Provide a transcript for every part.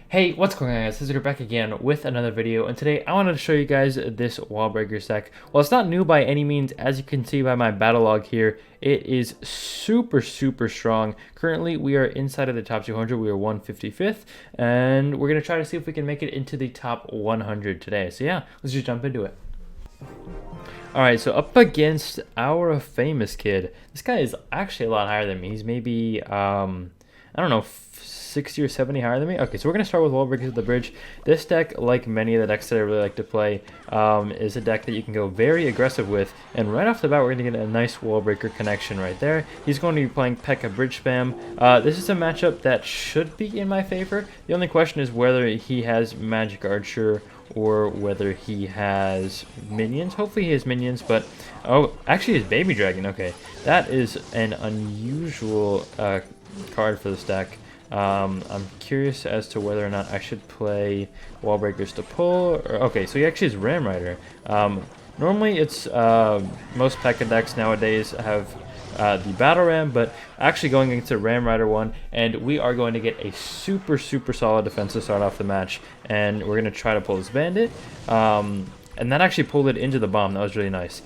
Hey, what's going on guys? This is back again with another video, and today I wanted to show you guys this wall breaker deck. Well, it's not new by any means. As you can see by my battle log here, it is super strong. Currently we are inside of the top 200. We are 155th, and we're going to try to see if we can make it into the top 100 today. So yeah, let's just jump into it. Alright, so up against our famous kid. This guy is actually a lot higher than me. He's maybe, I don't know, 60 or 70 higher than me. Okay, so we're going to start with Wall Breakers at the Bridge. This deck, like many of the decks that I really like to play, is a deck that you can go very aggressive with. And right off the bat, we're going to get a nice Wall Breaker connection right there. He's going to be playing Pekka Bridge Spam. This is a matchup that should be in my favor. The only question is whether he has Magic Archer or whether he has minions. Hopefully he has minions, but oh, actually his Baby Dragon. Okay, that is an unusual card for this deck. I'm curious as to whether or not I should play Wall Breakers to pull. Okay, so he actually has Ram Rider. Normally it's most Pekka decks nowadays have the Battle Ram, but actually going against a Ram Rider one, and we are going to get a super solid defense to start off the match, and we're going to try to pull this Bandit. And that actually pulled it into the bomb. That was really nice.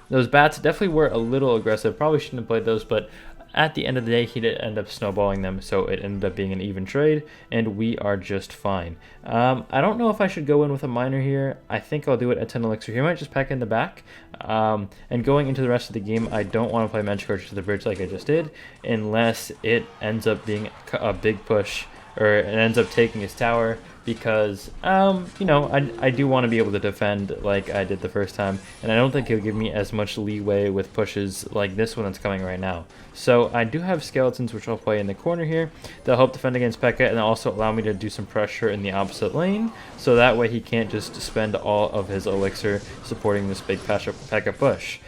Those bats definitely were a little aggressive. Probably shouldn't have played those, but at the end of the day, he did end up snowballing them, so it ended up being an even trade, and we are just fine. I don't know if I should go in with a miner here. I think I'll do it at 10 elixir. He might just pack in the back. And going into the rest of the game, I don't want to play Magic Archer to the Bridge like I just did, unless it ends up being a big push, or it ends up taking his tower, because, you know, I do want to be able to defend like I did the first time, and I don't think he'll give me as much leeway with pushes like this one that's coming right now. So I do have skeletons, which I'll play in the corner here. They'll help defend against Pekka, and also allow me to do some pressure in the opposite lane, so that way he can't just spend all of his elixir supporting this big Pekka push.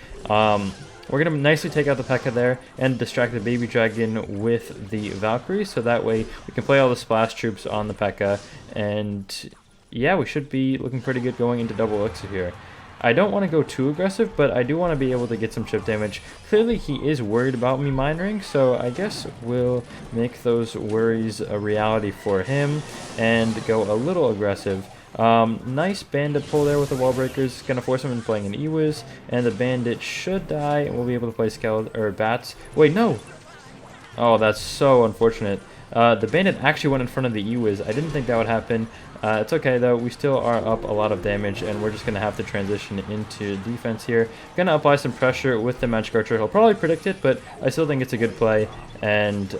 We're going to nicely take out the Pekka there and distract the Baby Dragon with the Valkyrie, so that way we can play all the splash troops on the Pekka, and yeah, we should be looking pretty good going into double elixir here. I don't want to go too aggressive, but I do want to be able to get some chip damage. Clearly he is worried about me minoring, so I guess we'll make those worries a reality for him and go a little aggressive. Nice bandit pull there with the wall breakers. Gonna force him into playing an Ewiz, and the bandit should die, and we'll be able to play skeleton or bats. Wait, no! Oh, that's so unfortunate. The bandit actually went in front of the Ewiz. I didn't think that would happen. It's okay though, we still are up a lot of damage, and we're just gonna have to transition into defense here. Gonna apply some pressure with the Magic Archer. He'll probably predict it, but I still think it's a good play, and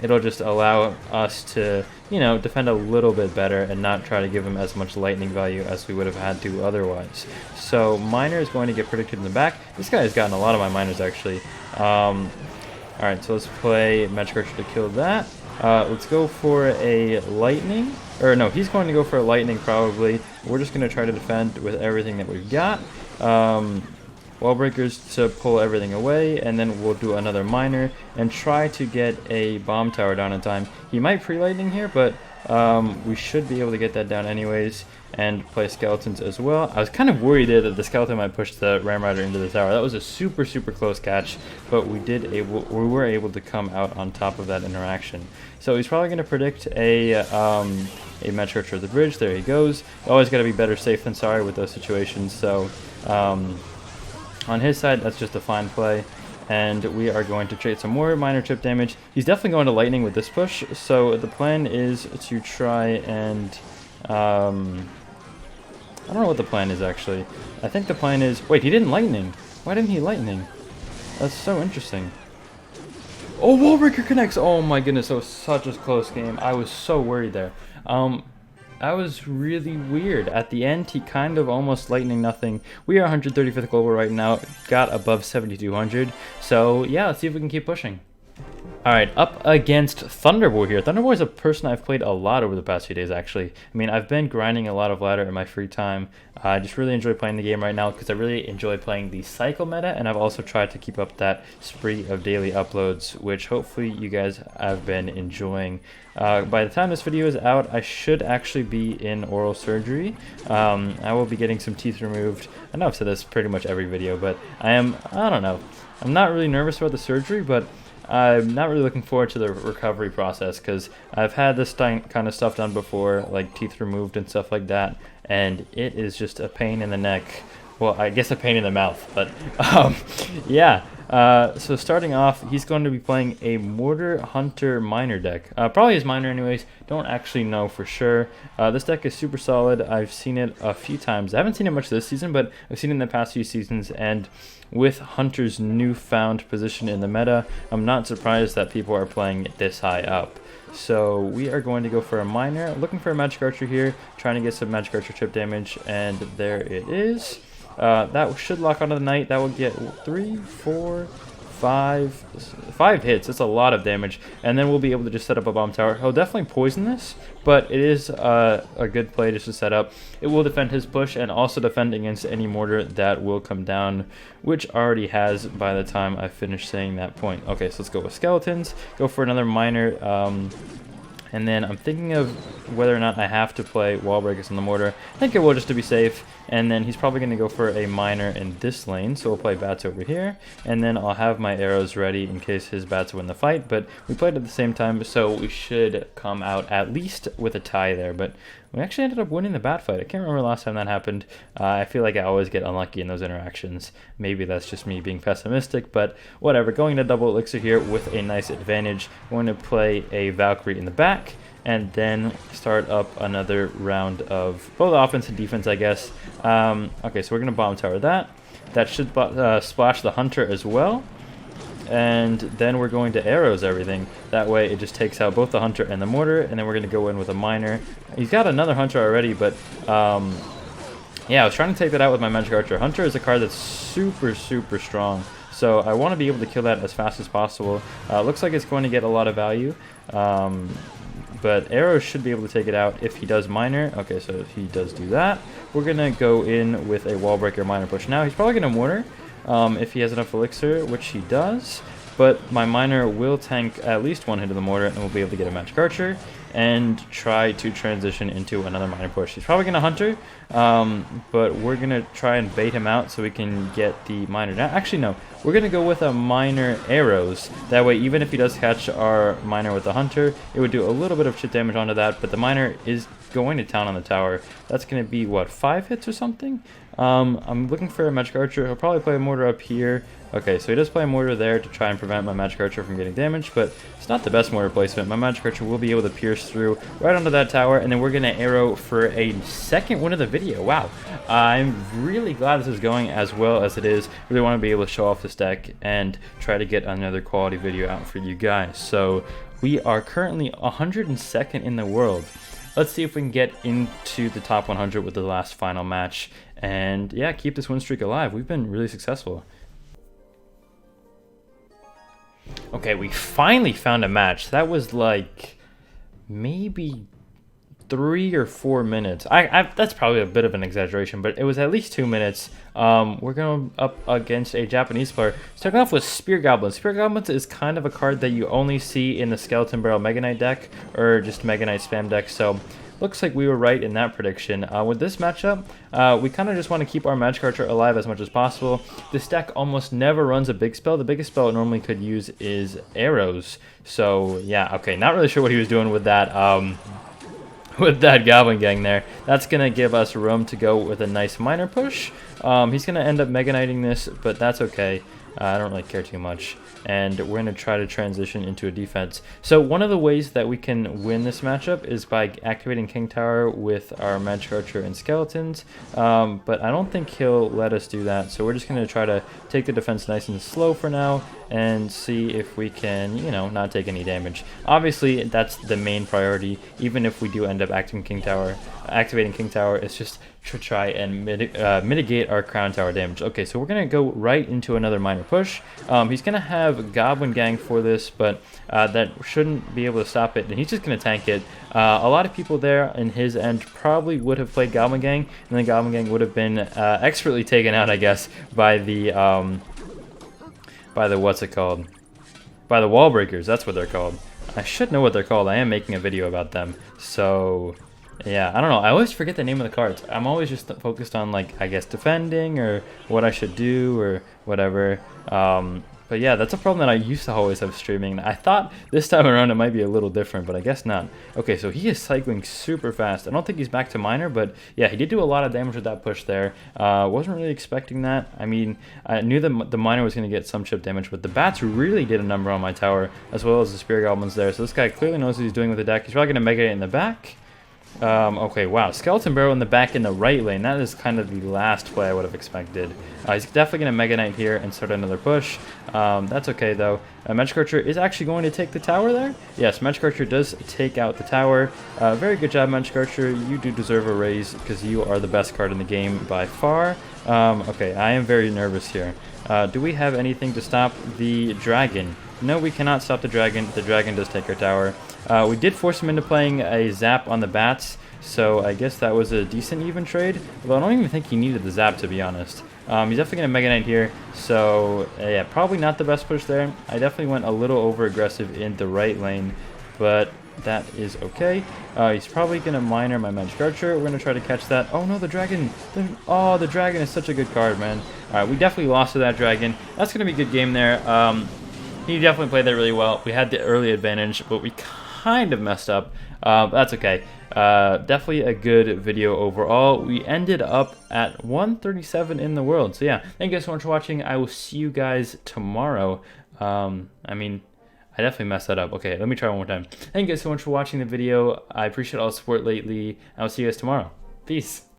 it'll just allow us to, you know, defend a little bit better and not try to give him as much lightning value as we would have had to otherwise. So miner is going to get predicted in the back. This guy has gotten a lot of my miners actually. Alright, so let's play Magic Archer to kill that. Let's go for a lightning. Or no, he's going to go for a lightning probably. We're just going to try to defend with everything that we've got. Wall breakers to pull everything away, and then we'll do another miner and try to get a bomb tower down in time. He might pre-lightning here, but we should be able to get that down anyways, and play skeletons as well. I was kind of worried there that the skeleton might push the Ram Rider into the tower. That was a super close catch, but we were able to come out on top of that interaction. So he's probably going to predict a Magic Archer at the Bridge. There he goes. Always got to be better safe than sorry with those situations. So on his side, that's just a fine play, and we are going to trade some more minor chip damage. He's definitely going to lightning with this push, so the plan is to try and I don't know what the plan is actually. I think the plan is, wait, he didn't lightning. Why didn't he lightning? That's so interesting. Oh, Wall Breaker connects. Oh my goodness, that was such a close game. I was so worried there. That was really weird. At the end, he kind of almost lightning nothing. We are 135th global right now, got above 7,200. So yeah, let's see if we can keep pushing. Alright, up against Thunderboy here. Thunderboy is a person I've played a lot over the past few days, actually. I mean, I've been grinding a lot of ladder in my free time. I just really enjoy playing the game right now because I really enjoy playing the cycle meta, and I've also tried to keep up that spree of daily uploads, which hopefully you guys have been enjoying. By the time this video is out, I should actually be in oral surgery. I will be getting some teeth removed. I know I've said this pretty much every video, but I don't know. I'm not really nervous about the surgery, but I'm not really looking forward to the recovery process because I've had this kind of stuff done before, like teeth removed and stuff like that, and it is just a pain in the neck. Well, I guess a pain in the mouth, but yeah. So starting off, he's going to be playing a Mortar Hunter Miner deck. Probably his Miner anyways, don't actually know for sure. This deck is super solid. I've seen it a few times. I haven't seen it much this season, but I've seen it in the past few seasons, and with Hunter's newfound position in the meta, I'm not surprised that people are playing it this high up. So we are going to go for a Miner, looking for a Magic Archer here, trying to get some Magic Archer chip damage, and there it is. That should lock onto the Knight. That will get 3, 4, 5 hits. That's a lot of damage. And then we'll be able to just set up a bomb tower. He'll definitely poison this, but it is a good play just to set up. It will defend his push and also defend against any mortar that will come down, which already has by the time I finish saying that point. Okay, so let's go with skeletons. Go for another Miner. And then I'm thinking of whether or not I have to play wall breakers on the mortar. I think it will just to be safe. And then he's probably going to go for a Miner in this lane. So we'll play bats over here. And then I'll have my arrows ready in case his bats win the fight. But we played at the same time, so we should come out at least with a tie there. But we actually ended up winning the bat fight. I can't remember the last time that happened. I feel like I always get unlucky in those interactions. Maybe that's just me being pessimistic, but whatever. Going to double elixir here with a nice advantage. I'm going to play a Valkyrie in the back, and then start up another round of both offense and defense, I guess. Okay, so we're going to bomb tower that. That should splash the Hunter as well. And then we're going to arrows everything. That way it just takes out both the Hunter and the mortar, and then we're going to go in with a Miner. He's got another Hunter already, but yeah, I was trying to take that out with my Magic Archer. Hunter is a card that's super, super strong. So I want to be able to kill that as fast as possible. Looks like it's going to get a lot of value. But arrows should be able to take it out if he does Miner. Okay, so if he does do that, we're going to go in with a wall breaker Miner push. Now he's probably going to mortar if he has enough elixir, which he does. But my Miner will tank at least one hit of the mortar, and we'll be able to get a Magic Archer and try to transition into another Miner push. He's probably going to Hunter, but we're going to try and bait him out so we can get the Miner down. Actually, no. We're going to go with a Miner arrows. That way, even if he does catch our Miner with the Hunter, it would do a little bit of chip damage onto that, but the Miner is going to town on the tower. That's going to be, what, 5 hits or something? I'm looking for a Magic Archer. He'll probably play a Mortar up here. Okay, so he does play a Mortar there to try and prevent my Magic Archer from getting damaged, but it's not the best Mortar placement. My Magic Archer will be able to pierce through right onto that tower, and then we're going to arrow for a second win of the video. Wow. I'm really glad this is going as well as it is. Really want to be able to show off this deck and try to get another quality video out for you guys. So we are currently 102nd in the world. Let's see if we can get into the top 100 with the last final match. And yeah, keep this win streak alive. We've been really successful. Okay, we finally found a match. That was like maybe 3 or 4 minutes. That's probably a bit of an exaggeration, but it was at least 2 minutes. We're going up against a Japanese player. Starting off with Spear Goblins. Spear Goblins is kind of a card that you only see in the Skeleton Barrel Mega Knight deck, or just Mega Knight spam deck, so looks like we were right in that prediction. With this matchup, we kind of just want to keep our Magic Archer alive as much as possible. This deck almost never runs a big spell. The biggest spell it normally could use is arrows. So yeah, okay, not really sure what he was doing with that. With that Goblin Gang there. That's going to give us room to go with a nice Miner push. He's going to end up Mega Knighting this, but that's okay. I don't really care too much. And we're going to try to transition into a defense. So one of the ways that we can win this matchup is by activating King Tower with our Magic Archer and Skeletons. But I don't think he'll let us do that. So we're just going to try to take the defense nice and slow for now and see if we can, you know, not take any damage. Obviously, that's the main priority. Even if we do end up activating King Tower, it's just to try and mitigate our Crown Tower damage. Okay, so we're going to go right into another Miner push. He's going to have Goblin Gang for this, but that shouldn't be able to stop it, and he's just going to tank it. A lot of people there in his end probably would have played Goblin Gang, and then Goblin Gang would have been expertly taken out, I guess, by the what's it called? By the wall breakers. That's what they're called. I should know what they're called. I am making a video about them. So yeah, I don't know. I always forget the name of the cards. I'm always just focused on, like, I guess defending or what I should do or whatever. But yeah, that's a problem that I used to always have streaming. I thought this time around it might be a little different, but I guess not. Okay, so he is cycling super fast. I don't think he's back to miner, but yeah, he did do a lot of damage with that push there. Wasn't really expecting that. I mean, I knew that the miner was going to get some chip damage, but the bats really did a number on my tower, as well as the spear goblins there. So this guy clearly knows what he's doing with the deck. He's probably going to mega it in the back. Okay, wow. Skeleton Barrel in the back in the right lane. That is kind of the last play I would have expected. He's definitely going to Mega Knight here and start another push. That's okay, though. Menschkarcher is actually going to take the tower there. Yes, Menschkarcher does take out the tower. Very good job, Menschkarcher. You do deserve a raise because you are the best card in the game by far. Okay, I am very nervous here. Do we have anything to stop the dragon? No, we cannot stop the dragon. The dragon does take our tower. We did force him into playing a zap on the bats, so I guess that was a decent even trade. Although I don't even think he needed the zap, to be honest. He's definitely going to Mega Knight here, so yeah, probably not the best push there. I definitely went a little over-aggressive in the right lane, but that is okay. He's probably going to miner my Menschkarcher. We're going to try to catch that. Oh no, the dragon! Oh, the dragon is such a good card, man. Alright, we definitely lost to that dragon. That's going to be a good game there. He definitely played that really well. We had the early advantage, but we kind of messed up. That's okay. Definitely a good video overall. We ended up at 137 in the world. So yeah, thank you guys so much for watching. I will see you guys tomorrow. I mean, I definitely messed that up. Okay, let me try one more time. Thank you guys so much for watching the video. I appreciate all the support lately. I will see you guys tomorrow. Peace.